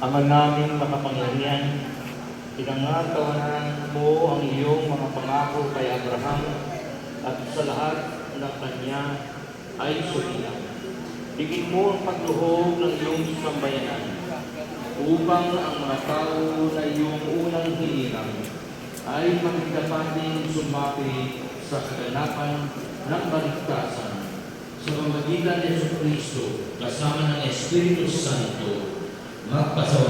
Ama naming makapangyarihan, pinangatawanan mo ang iyong mga pangako kay Abraham at sa lahat ng kanya ay sumiyang. Bigyan mo ang pagluhog ng iyong sambayanan upang ang mga tao na iyong unang hinirang ay magdapating sumapit sa kaganapan ng kaligtasan sa pamamagitan ni Jesucristo kasama ng Espiritu Santo magpasawalang